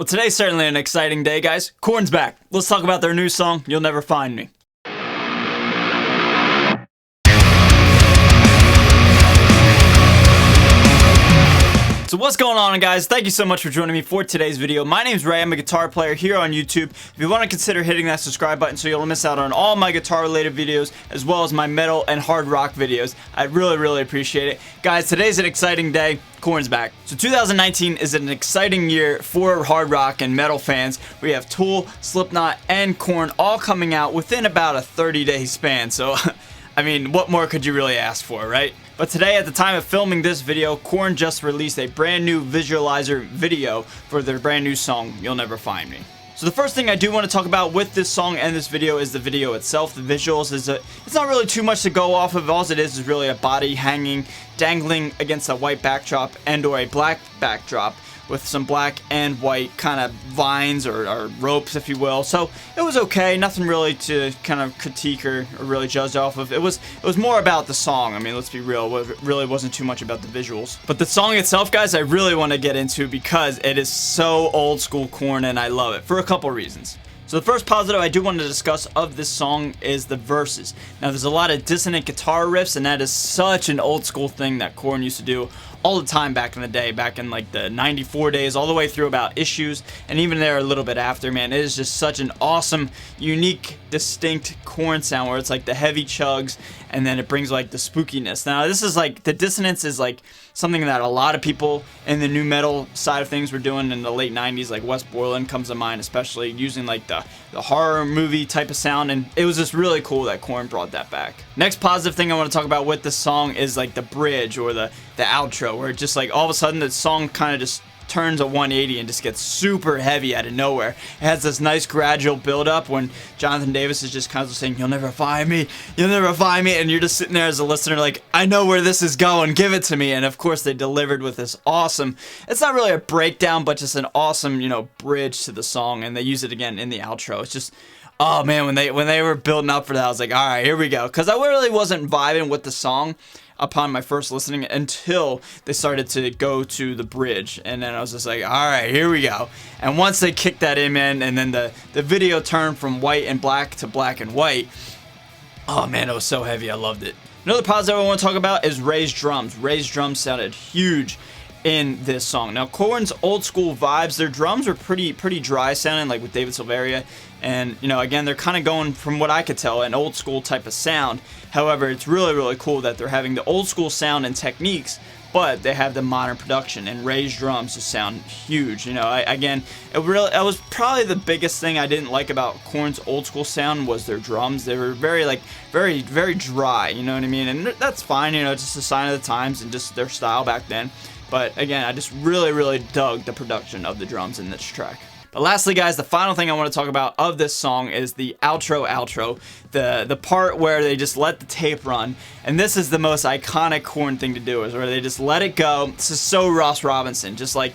Well, today's certainly an exciting day, guys. Korn's back. Let's talk about their new song, You'll Never Find Me. So what's going on, guys? Thank you so much for joining me for today's video. My name's Ray. I'm a guitar player here on YouTube. If you want to consider hitting that subscribe button so you'll miss out on all my guitar related videos as well as my metal and hard rock videos, I'd really appreciate it. Guys, today's an exciting day. Korn's back. So 2019 is an exciting year for hard rock and metal fans. We have Tool, Slipknot, and Korn all coming out within about a 30-day span. So I mean, what more could you really ask for, right? But today, at the time of filming this video, Korn just released a brand new visualizer video for their brand new song, You'll Never Find Me. So the first thing I do want to talk about with this song and this video is the video itself. The visuals it's not really too much to go off of. All it is really a body hanging, dangling against a white backdrop and or a black backdrop with some black and white kind of vines or ropes, if you will. So it was okay, nothing really to kind of critique or really judge off of. It was more about the song. I mean, let's be real, it really wasn't too much about the visuals. But the song itself, guys, I really want to get into because it is so old school Korn and I love it for a couple reasons. So the first positive I do want to discuss of this song is the verses. Now there's a lot of dissonant guitar riffs, and that is such an old school thing that Korn used to do all the time back in the day, back in like the 94 days, all the way through about Issues, and even there a little bit after. Man, it is just such an awesome, unique, distinct Korn sound where it's like the heavy chugs and then it brings like the spookiness. Now this is like, the dissonance is like something that a lot of people in the new metal side of things were doing in the late 90s, like Wes Borland comes to mind, especially using like the horror movie type of sound, and it was just really cool that Korn brought that back. Next positive thing I want to talk about with this song is like the bridge or the outro, where it just like all of a sudden the song kind of just turns a 180 and just gets super heavy out of nowhere. It has this nice gradual build up when Jonathan Davis is just constantly saying, "You'll never find me, you'll never find me," and you're just sitting there as a listener like, I know where this is going, give it to me. And of course they delivered with this awesome, it's not really a breakdown, but just an awesome, bridge to the song, and they use it again in the outro. It's just, oh man, when they were building up for that, I was like, all right, here we go, because I really wasn't vibing with the song upon my first listening until they started to go to the bridge, and then I was just like, all right, here we go. And once they kicked that in, man, and then the video turned from white and black to black and white, oh man, it was so heavy. I loved it. Another positive I want to talk about is Ray's drums. Ray's drums sounded huge in this song. Now Korn's old school vibes, their drums are pretty dry sounding, like with David Silveria, and again, they're kind of going, from what I could tell, an old school type of sound. However, it's really cool that they're having the old school sound and techniques, but they have the modern production, and Ray's drums just sound huge. Again, it was probably the biggest thing I didn't like about Korn's old school sound was their drums. They were very dry, you know what I mean? And that's fine, it's just a sign of the times and just their style back then. But again, I just really dug the production of the drums in this track. But lastly, guys, the final thing I want to talk about of this song is the outro, the part where they just let the tape run. And this is the most iconic Korn thing to do, is where they just let it go. This is so Ross Robinson, just let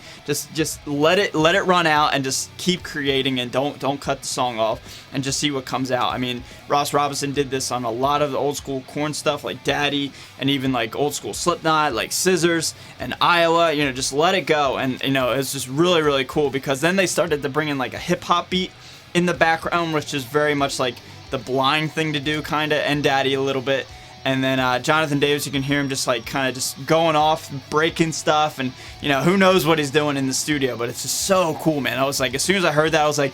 it run out and just keep creating, and don't cut the song off and just see what comes out. I mean, Ross Robinson did this on a lot of the old school Korn stuff, like Daddy, and even like old school Slipknot, like Scissors and Iowa. Just let it go, and it's just really cool, because then they started to bring in like a hip hop beat in the background, which is very much like the Blind thing to do, kinda, and Daddy a little bit. And then Jonathan Davis, you can hear him just like kind of just going off, breaking stuff, and who knows what he's doing in the studio, but it's just so cool, man. I was like, as soon as I heard that, I was like,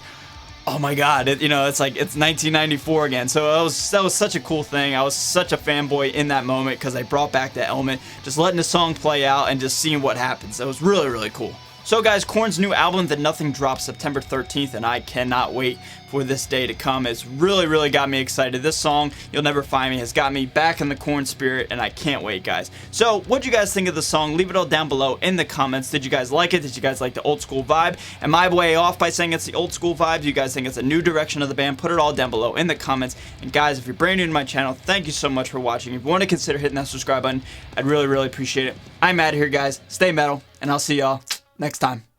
oh my god, it's like it's 1994 again. So that was such a cool thing. I was such a fanboy in that moment because I brought back that element, just letting the song play out and just seeing what happens. That was really cool. So guys, Korn's new album, The Nothing, drops September 13th, and I cannot wait for this day to come. It's really got me excited. This song, You'll Never Find Me, has got me back in the Korn spirit, and I can't wait, guys. So what'd you guys think of the song? Leave it all down below in the comments. Did you guys like it? Did you guys like the old school vibe? Am I way off by saying it's the old school vibe? Do you guys think it's a new direction of the band? Put it all down below in the comments. And guys, if you're brand new to my channel, thank you so much for watching. If you want to consider hitting that subscribe button, I'd really appreciate it. I'm out of here, guys. Stay metal, and I'll see y'all next time.